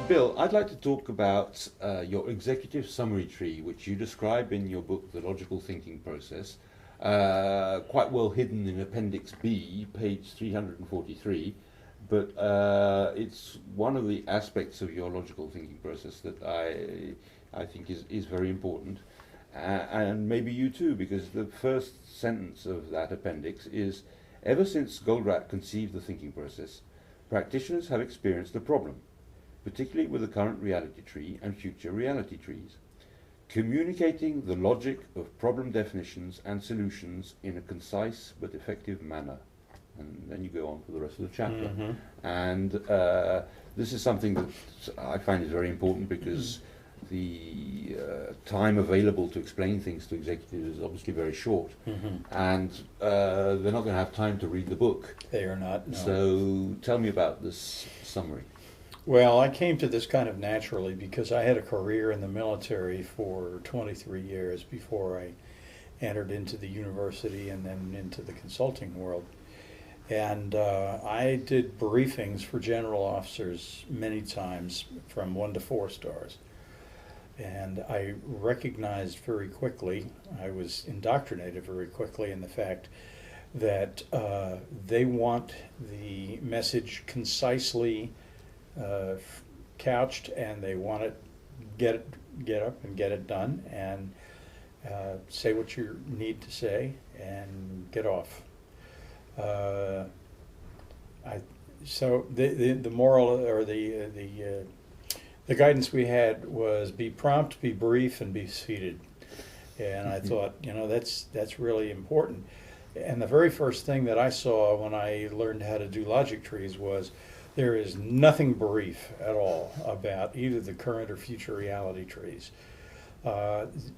Bill, I'd like to talk about your executive summary tree, which you describe in your book, The Logical Thinking Process, quite well hidden in Appendix B, page 343. But it's one of the aspects of your logical thinking process that I think is very important. And maybe you too, because the first sentence of that appendix is, ever since Goldratt conceived the thinking process, practitioners have experienced a problem, particularly with the current reality tree and future reality trees, communicating the logic of problem definitions and solutions in a concise but effective manner. And then you go on for the rest of the chapter. Mm-hmm. And this is something that I find is very important because the time available to explain things to executives is obviously very short. Mm-hmm. And they're not going to have time to read the book. They are not, no. So tell me about this summary. Well, I came to this kind of naturally because I had a career in the military for 23 years before I entered into the university and then into the consulting world. And I did briefings for general officers many times from 1 to 4 stars. And I recognized very quickly, I was indoctrinated very quickly in the fact that they want the message concisely couched, and they want it get up and get it done, and say what you need to say and get off. So the moral or the guidance we had was be prompt, be brief, and be seated. And I thought, that's really important. And the very first thing that I saw when I learned how to do logic trees was there is nothing brief at all about either the current or future reality trees.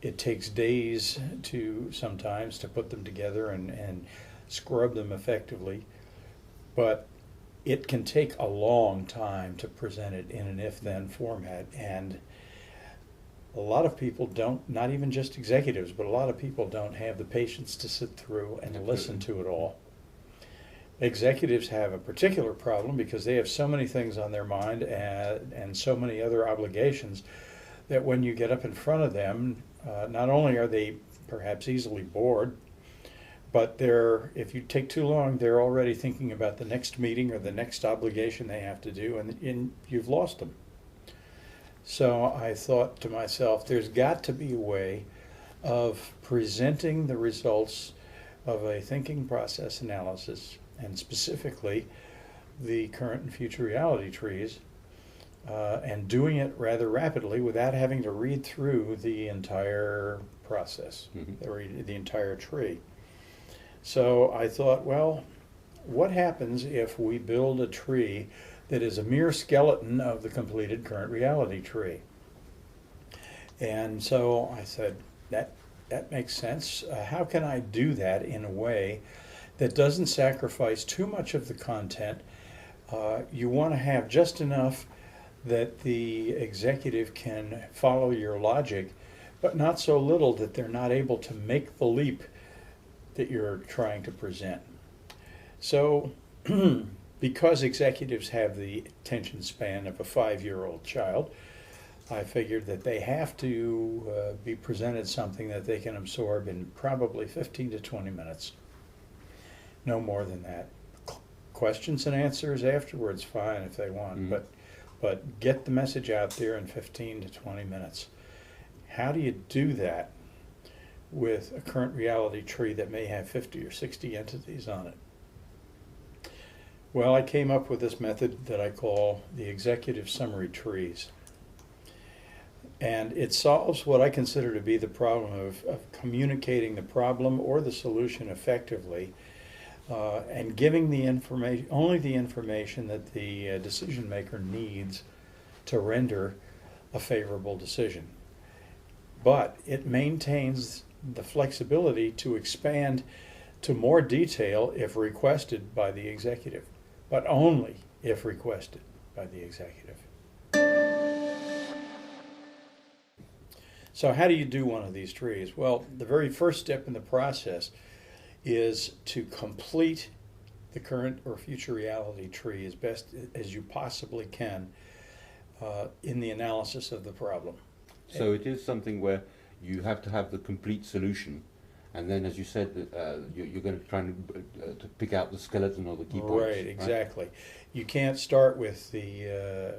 It takes days sometimes to put them together and scrub them effectively, but it can take a long time to present it in an if-then format, and a lot of people don't, not even just executives, but a lot of people don't have the patience to sit through and listen to it all. Executives have a particular problem because they have so many things on their mind and so many other obligations that when you get up in front of them, not only are they perhaps easily bored, but if you take too long, they're already thinking about the next meeting or the next obligation they have to do, and you've lost them. So I thought to myself, there's got to be a way of presenting the results of a thinking process analysis, and specifically the current and future reality trees, and doing it rather rapidly without having to read through the entire process, the entire tree. So I thought, well, what happens if we build a tree that is a mere skeleton of the completed current reality tree? And so I said, that makes sense. How can I do that in a way that doesn't sacrifice too much of the content? You want to have just enough that the executive can follow your logic, but not so little that they're not able to make the leap that you're trying to present. So because executives have the attention span of a 5-year-old child, I figured that they have to be presented something that they can absorb in probably 15 to 20 minutes. No more than that. Questions and answers afterwards, fine if they want, but get the message out there in 15 to 20 minutes. How do you do that with a current reality tree that may have 50 or 60 entities on it? Well, I came up with this method that I call the executive summary trees. And it solves what I consider to be the problem of communicating the problem or the solution effectively, and giving the information, only the information that the decision maker needs to render a favorable decision. But it maintains the flexibility to expand to more detail if requested by the executive, but only if requested by the executive. So how do you do one of these trees? Well, the very first step in the process is to complete the current or future reality tree as best as you possibly can in the analysis of the problem. So it is something where you have to have the complete solution, and then, as you said, you're going to try to pick out the skeleton or the key points. Right, exactly. You can't start with the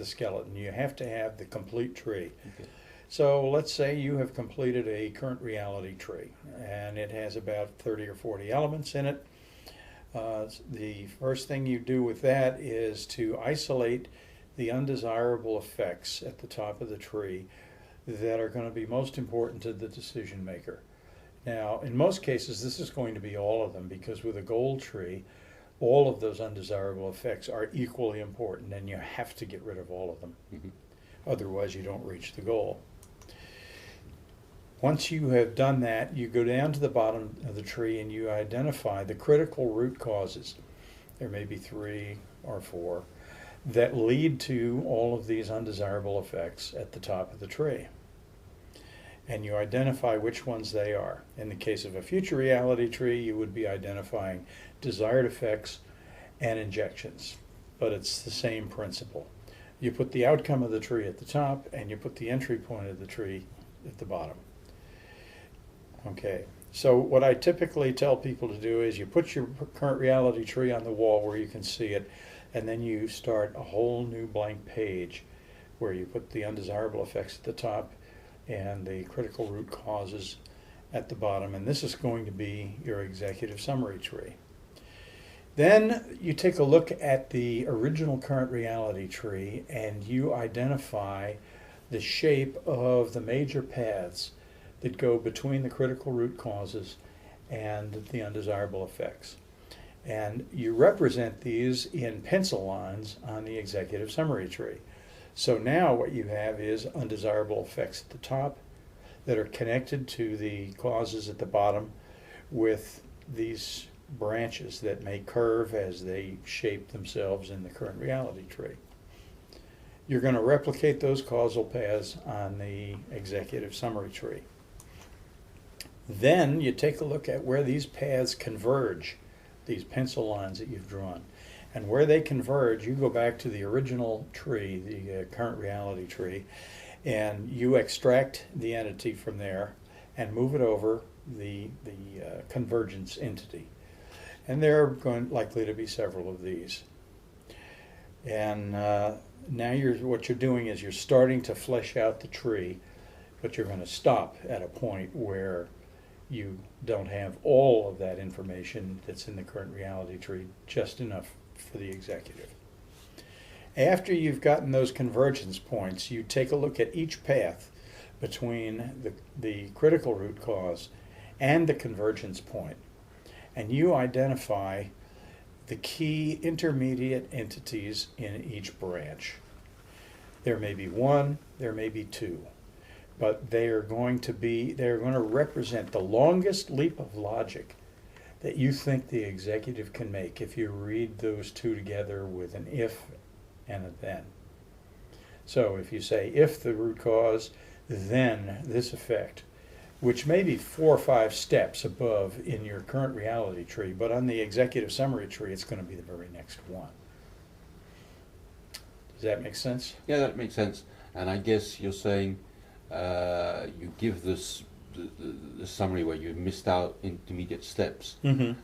skeleton. You have to have the complete tree. Okay. So let's say you have completed a current reality tree, and it has about 30 or 40 elements in it. The first thing you do with that is to isolate the undesirable effects at the top of the tree that are going to be most important to the decision maker. Now, in most cases, this is going to be all of them, because with a goal tree, all of those undesirable effects are equally important, and you have to get rid of all of them. Mhm. Otherwise, you don't reach the goal. Once you have done that, you go down to the bottom of the tree and you identify the critical root causes. There may be 3 or 4 that lead to all of these undesirable effects at the top of the tree. And you identify which ones they are. In the case of a future reality tree, you would be identifying desired effects and injections. But it's the same principle. You put the outcome of the tree at the top, and you put the entry point of the tree at the bottom. Okay, so what I typically tell people to do is you put your current reality tree on the wall where you can see it, and then you start a whole new blank page where you put the undesirable effects at the top and the critical root causes at the bottom, and this is going to be your executive summary tree. Then you take a look at the original current reality tree and you identify the shape of the major paths that go between the critical root causes and the undesirable effects. And you represent these in pencil lines on the executive summary tree. So now what you have is undesirable effects at the top that are connected to the causes at the bottom with these branches that may curve as they shape themselves in the current reality tree. You're going to replicate those causal paths on the executive summary tree. Then you take a look at where these paths converge, these pencil lines that you've drawn. And where they converge, you go back to the original tree, the current reality tree, and you extract the entity from there and move it over the convergence entity. And there are likely to be several of these. And now what you're doing is you're starting to flesh out the tree, but you're going to stop at a point where you don't have all of that information that's in the current reality tree, just enough for the executive. After you've gotten those convergence points, you take a look at each path between the critical root cause and the convergence point, and you identify the key intermediate entities in each branch. There may be 1, there may be 2. But they're going to represent the longest leap of logic that you think the executive can make if you read those 2 together with an if and a then. So if you say if the root cause, then this effect, which may be 4 or 5 steps above in your current reality tree, but on the executive summary tree, it's going to be the very next one. Does that make sense? Yeah, that makes sense. And I guess you're saying you give this the summary where you've missed out intermediate steps, and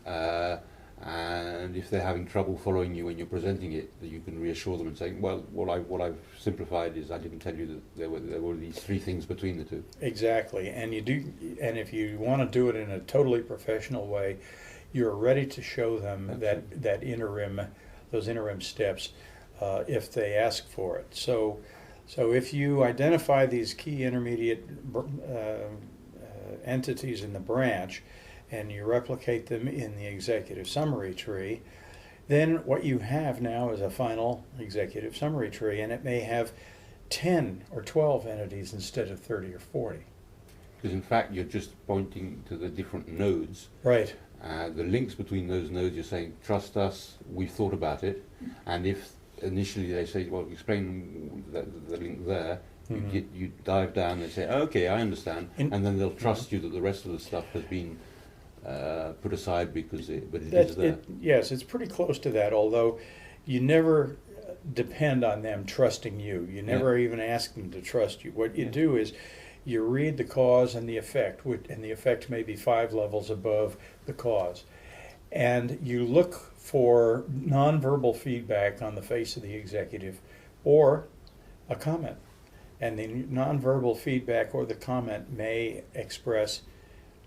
if they're having trouble following you when you're presenting it, that you can reassure them and say, well, what I've simplified is I didn't tell you that there were these 3 things between the 2. Exactly, and if you want to do it in a totally professional way, you're ready to show them those interim steps if they ask for it. So if you identify these key intermediate entities in the branch and you replicate them in the executive summary tree, then what you have now is a final executive summary tree, and it may have 10 or 12 entities instead of 30 or 40. Because in fact you're just pointing to the different nodes. Right. The links between those nodes, you're saying, trust us, we've thought about it, and if initially they say, well, explain the link there, you dive down and say, okay, I understand, and then they'll trust you that the rest of the stuff has been put aside but it is there. Yes, it's pretty close to that, although you never depend on them trusting you. You never even ask them to trust you. What you do is you read the cause and the effect, and the effect may be 5 levels above the cause. And you look for nonverbal feedback on the face of the executive or a comment. And the nonverbal feedback or the comment may express,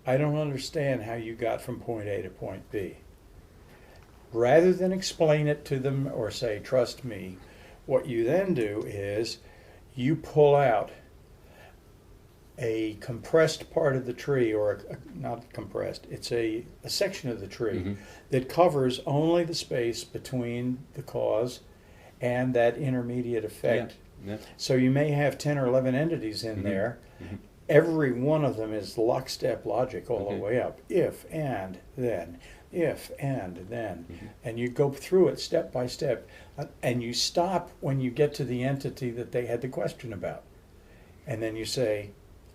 I don't understand how you got from point A to point B. Rather than explain it to them or say, trust me, what you then do is you pull out a compressed part of the tree, or not compressed, it's a section of the tree that covers only the space between the cause and that intermediate effect. So you may have 10 or 11 entities in there. Every one of them is lockstep logic all the way up. If, and, then. If, and, then. And you go through it step by step. And you stop when you get to the entity that they had the question about. And then you say,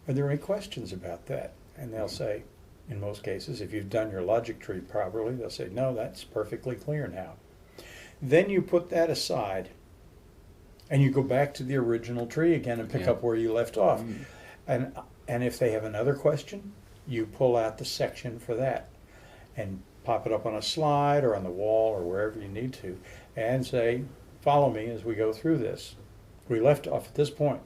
are there any questions about that? And they'll say, in most cases, if you've done your logic tree properly, they'll say, no, that's perfectly clear now. Then you put that aside. And you go back to the original tree again and pick up where you left off. And if they have another question, you pull out the section for that and pop it up on a slide or on the wall or wherever you need to and say, follow me as we go through this. We left off at this point.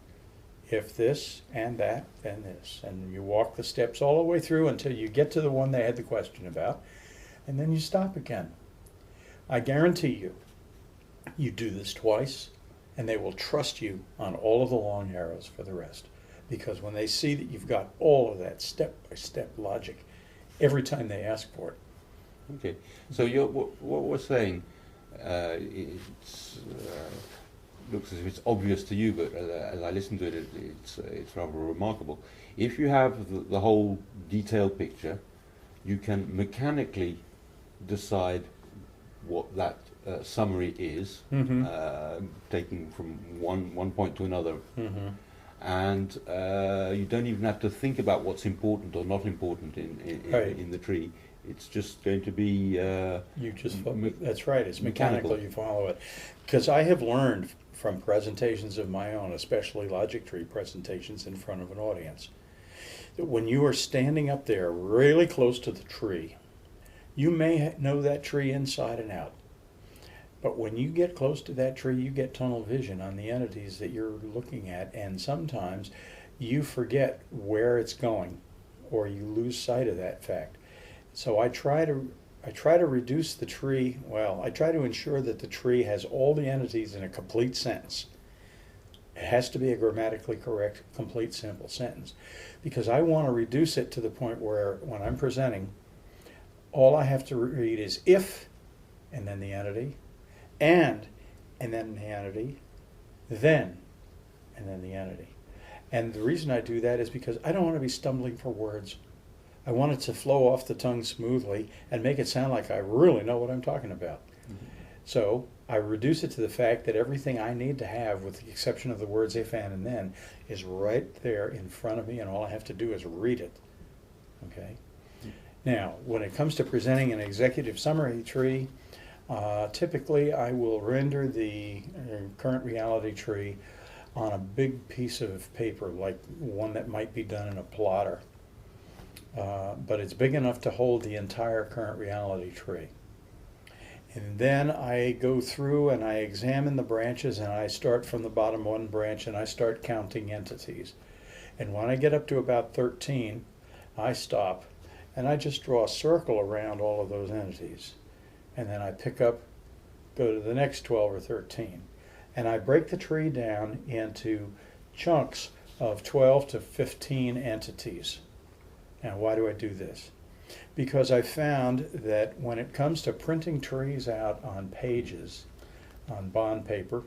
If this and that, then this. And you walk the steps all the way through until you get to the one they had the question about, and then you stop again. I guarantee you, you do this twice, and they will trust you on all of the long arrows for the rest. Because when they see that you've got all of that step-by-step logic, every time they ask for it. Okay, so what we're saying, looks as if it's obvious to you, but as I listen to it, it's rather remarkable. If you have the whole detailed picture, you can mechanically decide what that summary is, taking from one point to another. And you don't even have to think about what's important or not important in the tree. It's just going to be that's right, it's mechanical. You follow it. Because I have learned from presentations of my own, especially logic tree presentations in front of an audience, that when you are standing up there really close to the tree, you may know that tree inside and out. But when you get close to that tree, you get tunnel vision on the entities that you're looking at, and sometimes you forget where it's going, or you lose sight of that fact. So I try to reduce the tree. Well, I try to ensure that the tree has all the entities in a complete sentence. It has to be a grammatically correct, complete, simple sentence, because I want to reduce it to the point where when I'm presenting, all I have to read is if, and then the entity, and then the entity, then, and then the entity. And the reason I do that is because I don't want to be stumbling for words. I want it to flow off the tongue smoothly and make it sound like I really know what I'm talking about. So I reduce it to the fact that everything I need to have, with the exception of the words if, and then, is right there in front of me, and all I have to do is read it. Okay? Now, when it comes to presenting an executive summary tree, typically I will render the current reality tree on a big piece of paper, like one that might be done in a plotter. But it's big enough to hold the entire current reality tree. And then I go through and I examine the branches, and I start from the bottom one branch and I start counting entities. And when I get up to about 13, I stop and I just draw a circle around all of those entities. And then I pick up, go to the next 12 or 13. And I break the tree down into chunks of 12 to 15 entities. Now, why do I do this? Because I found that when it comes to printing trees out on pages, on bond paper,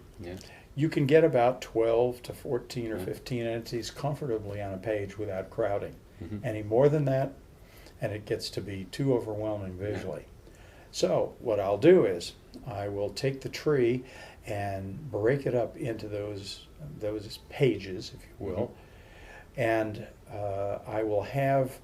you can get about 12 to 14 or 15 entities comfortably on a page without crowding. Any more than that, and it gets to be too overwhelming visually. So what I'll do is I will take the tree and break it up into those pages, if you will, and I will have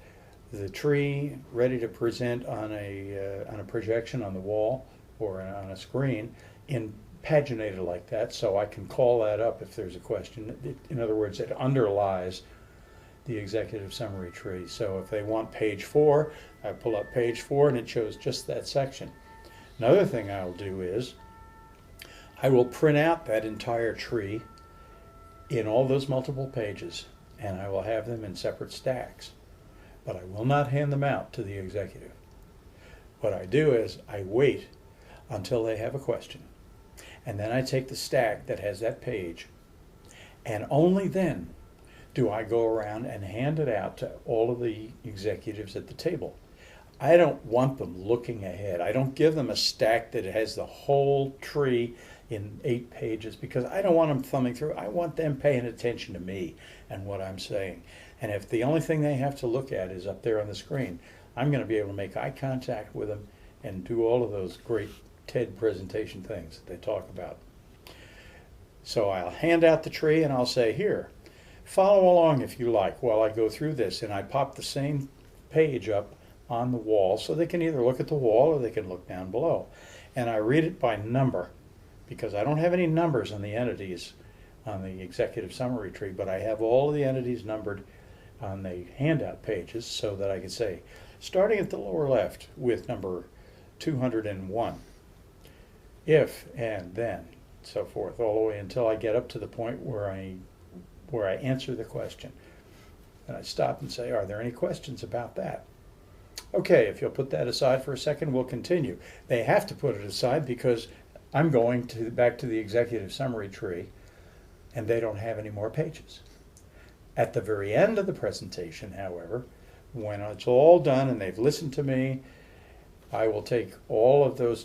the tree ready to present on a projection on the wall or on a screen in paginated like that, so I can call that up if there's a question. In other words, it underlies the executive summary tree. So if they want page 4, I pull up page 4 and it shows just that section. Another thing I'll do is I will print out that entire tree in all those multiple pages, and I will have them in separate stacks. But I will not hand them out to the executive. What I do is I wait until they have a question. And then I take the stack that has that page, and only then do I go around and hand it out to all of the executives at the table. I don't want them looking ahead. I don't give them a stack that has the whole tree in 8 pages, because I don't want them thumbing through. I want them paying attention to me and what I'm saying. And if the only thing they have to look at is up there on the screen, I'm going to be able to make eye contact with them and do all of those great TED presentation things that they talk about. So I'll hand out the tree and I'll say, here, follow along if you like while I go through this. And I pop the same page up on the wall so they can either look at the wall or they can look down below. And I read it by number, because I don't have any numbers on the entities on the executive summary tree, but I have all of the entities numbered on the handout pages so that I can say, starting at the lower left with number 201, if, and then, so forth, all the way until I get up to the point where I answer the question. And I stop and say, are there any questions about that? Okay, if you'll put that aside for a second, we'll continue. They have to put it aside because I'm going back to the executive summary tree, and they don't have any more pages. At the very end of the presentation, however, when it's all done and they've listened to me, I will take all of those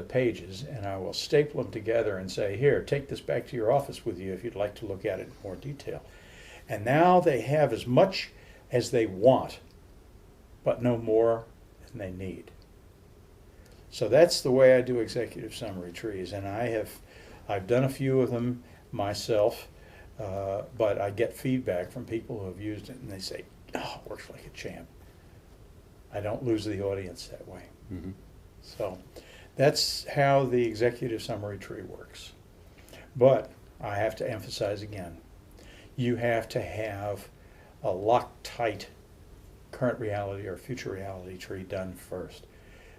pages and I will staple them together and say, here, take this back to your office with you if you'd like to look at it in more detail. And now they have as much as they want, but no more than they need. So that's the way I do executive summary trees, and I've done a few of them myself, but I get feedback from people who have used it and they say, oh, it works like a champ. I don't lose the audience that way. Mm-hmm. So that's how the executive summary tree works. But I have to emphasize again, you have to have a Loctite current reality or future reality tree done first.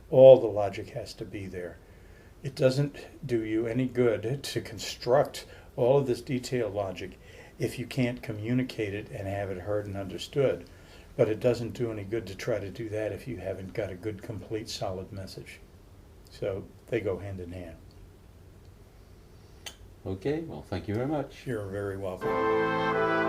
All the logic has to be there. It doesn't do you any good to construct all of this detailed logic if you can't communicate it and have it heard and understood. But it doesn't do any good to try to do that if you haven't got a good, complete, solid message. So they go hand in hand. Okay, well, thank you very much. You're very welcome.